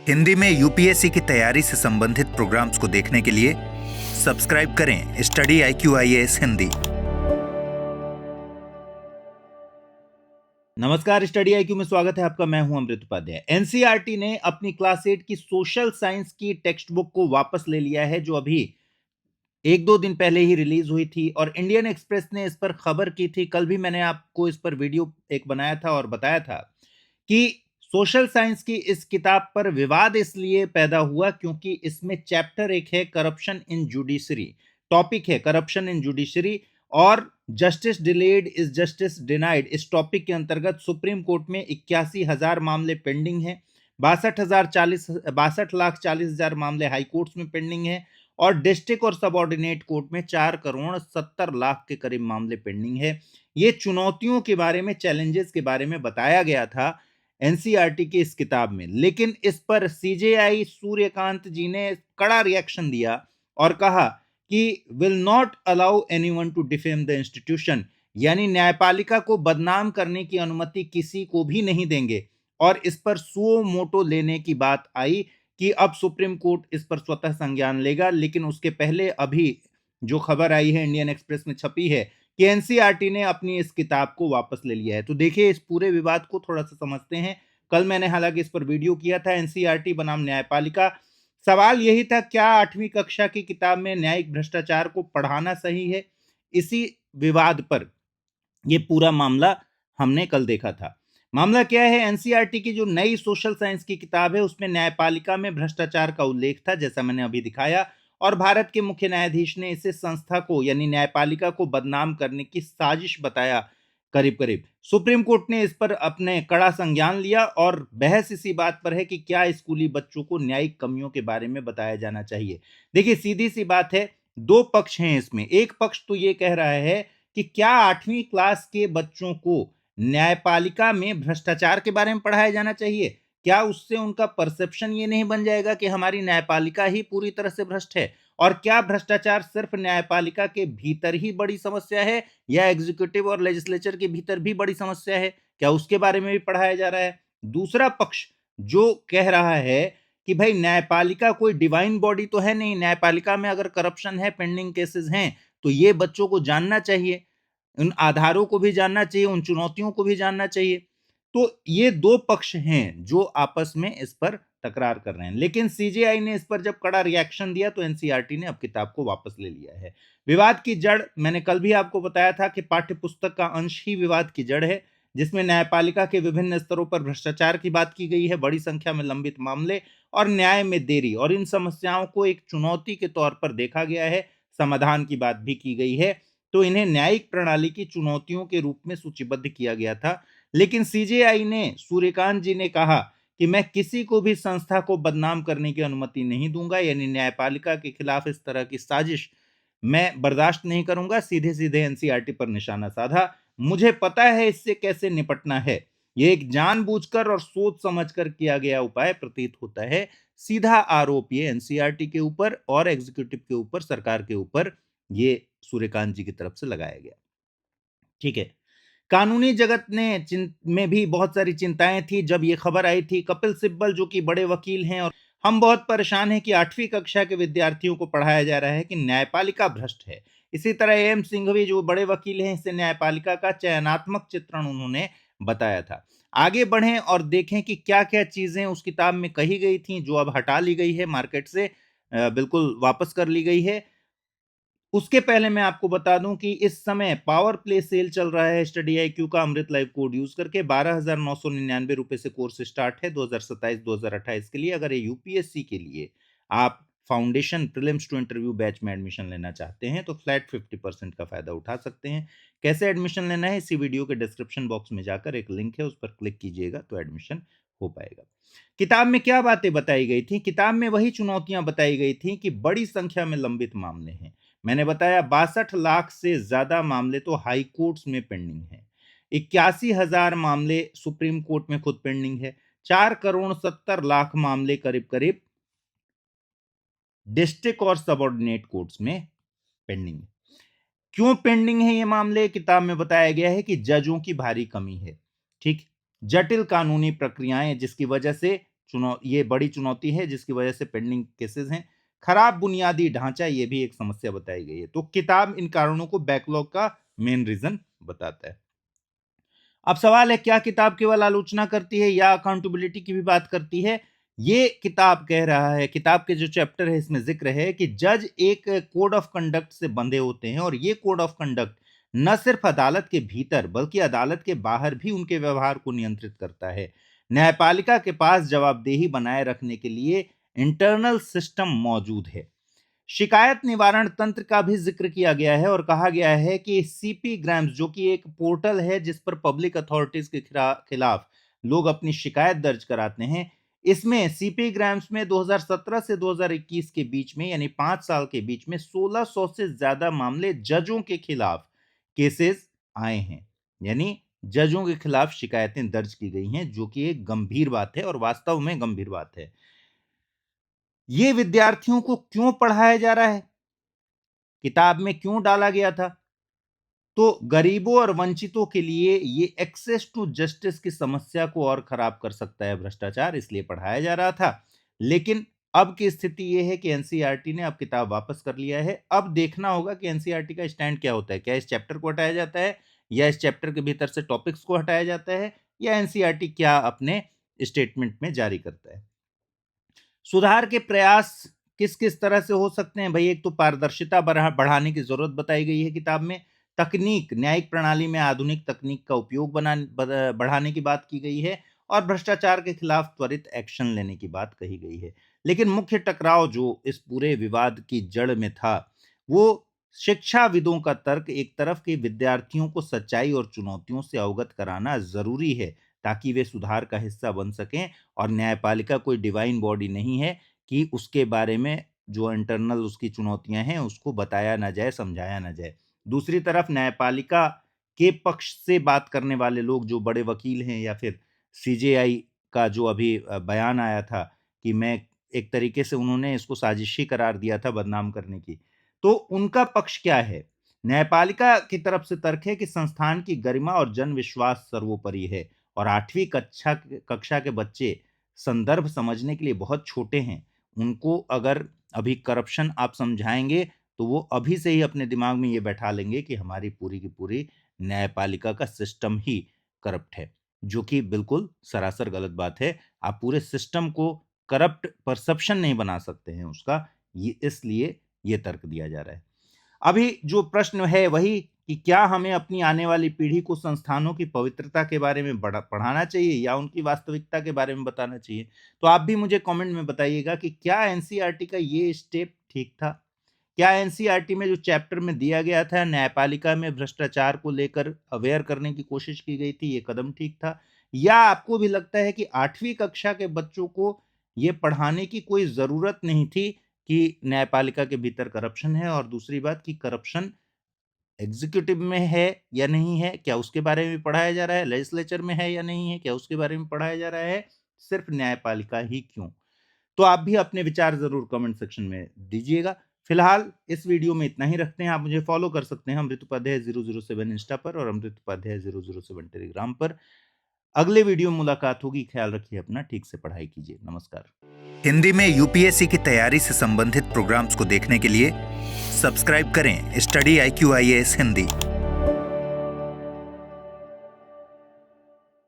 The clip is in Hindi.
हिंदी में यूपीएससी की तैयारी से संबंधित प्रोग्राम्स को देखने के लिए सब्सक्राइब करें स्टडी IQ हिंदी। नमस्कार, स्टडी IQ में स्वागत है आपका। मैं हूं अमृत उपाध्याय। एनसीईआरटी ने अपनी क्लास 8 की सोशल साइंस की टेक्स्ट बुक को वापस ले लिया है, जो अभी एक दो दिन पहले ही रिलीज हुई थी और इंडियन एक्सप्रेस ने इस पर खबर की थी। कल भी मैंने आपको इस पर वीडियो एक बनाया था और बताया था कि सोशल साइंस की इस किताब पर विवाद इसलिए पैदा हुआ क्योंकि इसमें चैप्टर एक है करप्शन इन जुडिशरी, टॉपिक है करप्शन इन जुडिशरी, और justice delayed is justice denied. इस टॉपिक के अंतर्गत सुप्रीम कोर्ट में 81,000 मामले पेंडिंग है, 62,40,000 मामले हाई कोर्ट्स में पेंडिंग है और डिस्ट्रिक्ट और सबऑर्डिनेट कोर्ट में 4,70,00,000 के करीब मामले पेंडिंग है। ये चुनौतियों के बारे में, चैलेंजेस के बारे में बताया गया था एनसीईआरटी की इस किताब में, लेकिन इस पर सीजेआई सूर्यकांत जी ने कड़ा रिएक्शन दिया और कहा कि will not allow anyone to defame the institution, यानी न्यायपालिका को बदनाम करने की अनुमति किसी को भी नहीं देंगे। और इस पर सुओ मोटो लेने की बात आई कि अब सुप्रीम कोर्ट इस पर स्वतः संज्ञान लेगा, लेकिन उसके पहले अभी जो खबर आई है इंडियन एक्सप्रेस में छपी है कि एनसीईआरटी ने अपनी इस किताब को वापस ले लिया है। तो देखिए, इस पूरे विवाद को थोड़ा सा समझते हैं। कल मैंने हालांकि इस पर वीडियो किया था, एनसीईआरटी बनाम न्यायपालिका। सवाल यही था, क्या 8वीं कक्षा की किताब में न्यायिक भ्रष्टाचार को पढ़ाना सही है? इसी विवाद पर यह पूरा मामला हमने कल देखा था। मामला क्या है, एनसीईआरटी की जो नई सोशल साइंस की किताब है उसमें न्यायपालिका में भ्रष्टाचार का उल्लेख था, जैसा मैंने अभी दिखाया, और भारत के मुख्य न्यायाधीश ने इसे संस्था को यानी न्यायपालिका को बदनाम करने की साजिश बताया। करीब करीब सुप्रीम कोर्ट ने इस पर अपने कड़ा संज्ञान लिया और बहस इसी बात पर है कि क्या स्कूली बच्चों को न्यायिक कमियों के बारे में बताया जाना चाहिए। देखिए, सीधी सी बात है, दो पक्ष हैं इसमें। एक पक्ष तो ये कह रहा है कि क्या 8वीं क्लास के बच्चों को न्यायपालिका में भ्रष्टाचार के बारे में पढ़ाया जाना चाहिए? क्या उससे उनका परसेप्शन ये नहीं बन जाएगा कि हमारी न्यायपालिका ही पूरी तरह से भ्रष्ट है? और क्या भ्रष्टाचार सिर्फ न्यायपालिका के भीतर ही बड़ी समस्या है या एग्जीक्यूटिव और लेजिस्लेचर के भीतर भी बड़ी समस्या है? क्या उसके बारे में भी पढ़ाया जा रहा है? दूसरा पक्ष जो कह रहा है कि भाई न्यायपालिका कोई डिवाइन बॉडी तो है नहीं, न्यायपालिका में अगर करप्शन है, पेंडिंग केसेस हैं, तो ये बच्चों को जानना चाहिए, उन आधारों को भी जानना चाहिए, उन चुनौतियों को भी जानना चाहिए। तो ये दो पक्ष हैं जो आपस में इस पर तकरार कर रहे हैं, लेकिन सीजेआई ने इस पर जब कड़ा रिएक्शन दिया तो एनसीईआरटी ने अब किताब को वापस ले लिया है। विवाद की जड़ मैंने कल भी आपको बताया था कि पाठ्य पुस्तक का अंश ही विवाद की जड़ है, जिसमें न्यायपालिका के विभिन्न स्तरों पर भ्रष्टाचार की बात की गई है, बड़ी संख्या में लंबित मामले और न्याय में देरी, और इन समस्याओं को एक चुनौती के तौर पर देखा गया है, समाधान की बात भी की गई है। तो इन्हें न्यायिक प्रणाली की चुनौतियों के रूप में सूचीबद्ध किया गया था। लेकिन सीजेआई ने, सूर्यकांत जी ने कहा कि मैं किसी को भी संस्था को बदनाम करने की अनुमति नहीं दूंगा, यानी न्यायपालिका के खिलाफ इस तरह की साजिश मैं बर्दाश्त नहीं करूंगा। सीधे सीधे एनसीईआरटी पर निशाना साधा। मुझे पता है इससे कैसे निपटना है। यह एक जानबूझकर और सोच समझकर किया गया उपाय प्रतीत होता है। सीधा आरोप ये एनसीईआरटी के ऊपर और एग्जीक्यूटिव के ऊपर, सरकार के ऊपर, ये सूर्यकांत जी की तरफ से लगाया गया। ठीक है, कानूनी जगत में भी बहुत सारी चिंताएं थी जब ये खबर आई थी। कपिल सिब्बल जो कि बड़े वकील हैं, और हम बहुत परेशान हैं कि 8वीं कक्षा के विद्यार्थियों को पढ़ाया जा रहा है कि न्यायपालिका भ्रष्ट है। इसी तरह एम सिंघवी जो बड़े वकील हैं, इससे न्यायपालिका का चयनात्मक चित्रण उन्होंने बताया था। आगे बढ़ें और देखें कि क्या क्या चीजें उस किताब में कही गई थी जो अब हटा ली गई है, मार्केट से बिल्कुल वापस कर ली गई है। उसके पहले मैं आपको बता दूं कि इस समय पावर प्ले सेल चल रहा है स्टडी IQ का। अमृत लाइव कोड यूज करके 12,999 रुपए से कोर्स स्टार्ट है 2027-2028 के लिए। अगर ये यूपीएससी के लिए आप foundation prelims to interview batch में एडमिशन लेना चाहते हैं तो फ्लैट 50% का फायदा उठा सकते हैं। कैसे एडमिशन लेना है, इसी वीडियो के डिस्क्रिप्शन बॉक्स में जाकर एक लिंक है, उस पर क्लिक कीजिएगा तो एडमिशन हो पाएगा। किताब में क्या बातें बताई गई थी? किताब में वही चुनौतियां बताई गई थी कि बड़ी संख्या में लंबित मामले हैं। मैंने बताया 62 लाख से ज्यादा मामले तो हाई कोर्ट्स में पेंडिंग है, 81,000 मामले सुप्रीम कोर्ट में खुद पेंडिंग है, 4,70,00,000 मामले करीब करीब डिस्ट्रिक्ट और सबऑर्डिनेट कोर्ट्स में पेंडिंग है। क्यों पेंडिंग है ये मामले? किताब में बताया गया है कि जजों की भारी कमी है। ठीक, जटिल कानूनी प्रक्रियाएं जिसकी वजह से ये बड़ी चुनौती है जिसकी वजह से पेंडिंग केसेस हैं। खराब बुनियादी ढांचा, ये भी एक समस्या बताई गई है। तो किताब इन कारणों को बैकलॉग का मेन रीजन बताता है। अब सवाल है, क्या किताब केवल आलोचना करती है या अकाउंटेबिलिटी की भी बात करती है? ये किताब कह रहा है, किताब के जो चैप्टर है इसमें जिक्र है कि जज एक कोड ऑफ कंडक्ट से बंधे होते हैं और ये कोड ऑफ कंडक्ट न सिर्फ अदालत के भीतर बल्कि अदालत के बाहर भी उनके व्यवहार को नियंत्रित करता है। न्यायपालिका के पास जवाबदेही बनाए रखने के लिए इंटरनल सिस्टम मौजूद है। शिकायत निवारण तंत्र का भी जिक्र किया गया है और कहा गया है कि सीपी ग्राम्स, जो कि एक पोर्टल है जिस पर पब्लिक अथॉरिटीज के खिलाफ लोग अपनी शिकायत दर्ज कराते हैं, इसमें सीपी ग्राम्स में 2017 से 2021 के बीच में यानी 5 साल के बीच में 1600 से ज्यादा मामले जजों के खिलाफ केसेस आए हैं। यानी जजों के खिलाफ शिकायतें दर्ज की गई हैं, जो कि एक गंभीर बात है और वास्तव में गंभीर बात है। ये विद्यार्थियों को क्यों पढ़ाया जा रहा है, किताब में क्यों डाला गया था? तो गरीबों और वंचितों के लिए ये एक्सेस टू जस्टिस की समस्या को और खराब कर सकता है भ्रष्टाचार, इसलिए पढ़ाया जा रहा था। लेकिन अब की स्थिति यह है कि एनसीईआरटी ने अब किताब वापस कर लिया है। अब देखना होगा कि एनसीईआरटी का स्टैंड क्या होता है। क्या इस चैप्टर को हटाया जाता है या इस चैप्टर के भीतर से टॉपिक्स को हटाया जाता है, या एनसीईआरटी क्या अपने स्टेटमेंट में जारी करता है। सुधार के प्रयास किस किस तरह से हो सकते हैं भाई? एक तो पारदर्शिता बढ़ाने की जरूरत बताई गई है किताब में। तकनीक, न्यायिक प्रणाली में आधुनिक तकनीक का उपयोग बढ़ाने की बात की गई है और भ्रष्टाचार के खिलाफ त्वरित एक्शन लेने की बात कही गई है। लेकिन मुख्य टकराव जो इस पूरे विवाद की जड़ में था, वो शिक्षाविदों का तर्क एक तरफ कि विद्यार्थियों को सच्चाई और चुनौतियों से अवगत कराना जरूरी है ताकि वे सुधार का हिस्सा बन सकें, और न्यायपालिका कोई डिवाइन बॉडी नहीं है कि उसके बारे में जो इंटरनल उसकी चुनौतियां हैं उसको बताया ना जाए, समझाया ना जाए। दूसरी तरफ न्यायपालिका के पक्ष से बात करने वाले लोग, जो बड़े वकील हैं, या फिर सीजेआई का जो अभी बयान आया था कि मैं एक तरीके से उन्होंने इसको साजिशी करार दिया था बदनाम करने की, तो उनका पक्ष क्या है? न्यायपालिका की तरफ से तर्क है कि संस्थान की गरिमा और जन विश्वास सर्वोपरि है और 8वीं कक्षा के बच्चे संदर्भ समझने के लिए बहुत छोटे हैं। उनको अगर अभी करप्शन आप समझाएंगे तो वो अभी से ही अपने दिमाग में ये बैठा लेंगे कि हमारी पूरी की पूरी न्यायपालिका का सिस्टम ही करप्ट है, जो कि बिल्कुल सरासर गलत बात है। आप पूरे सिस्टम को करप्ट परसेप्शन नहीं बना सकते हैं उसका, ये इसलिए ये तर्क दिया जा रहा है। अभी जो प्रश्न है वही कि क्या हमें अपनी आने वाली पीढ़ी को संस्थानों की पवित्रता के बारे में पढ़ाना चाहिए या उनकी वास्तविकता के बारे में बताना चाहिए? तो आप भी मुझे कमेंट में बताइएगा कि क्या एनसीईआरटी का ये स्टेप ठीक था? क्या एनसीईआरटी में जो चैप्टर में दिया गया था न्यायपालिका में भ्रष्टाचार को लेकर अवेयर करने की कोशिश की गई थी, ये कदम ठीक था? या आपको भी लगता है कि 8वीं कक्षा के बच्चों को ये पढ़ाने की कोई जरूरत नहीं थी कि न्यायपालिका के भीतर करप्शन है, और दूसरी बात कि करप्शन एग्जीक्यूटिव में है या नहीं है, क्या उसके बारे में पढ़ाया जा रहा है? लेजिस्लेचर में है या नहीं है, क्या उसके बारे में पढ़ाया जा रहा है? सिर्फ न्यायपालिका ही क्यों? तो आप भी अपने विचार जरूर कमेंट सेक्शन में दीजिएगा। फिलहाल इस वीडियो में इतना ही रखते हैं। आप मुझे फॉलो कर सकते हैं अमृत उपाध्याय 007 इंस्टा पर और अमृत उपाध्याय 007 टेलीग्राम पर। अगले वीडियो में मुलाकात होगी। ख्याल रखिए अपना, ठीक से पढ़ाई कीजिए। नमस्कार। हिंदी में यूपीएससी की तैयारी से संबंधित प्रोग्राम्स को देखने के लिए सब्सक्राइब करें स्टडी IQ IAS हिंदी।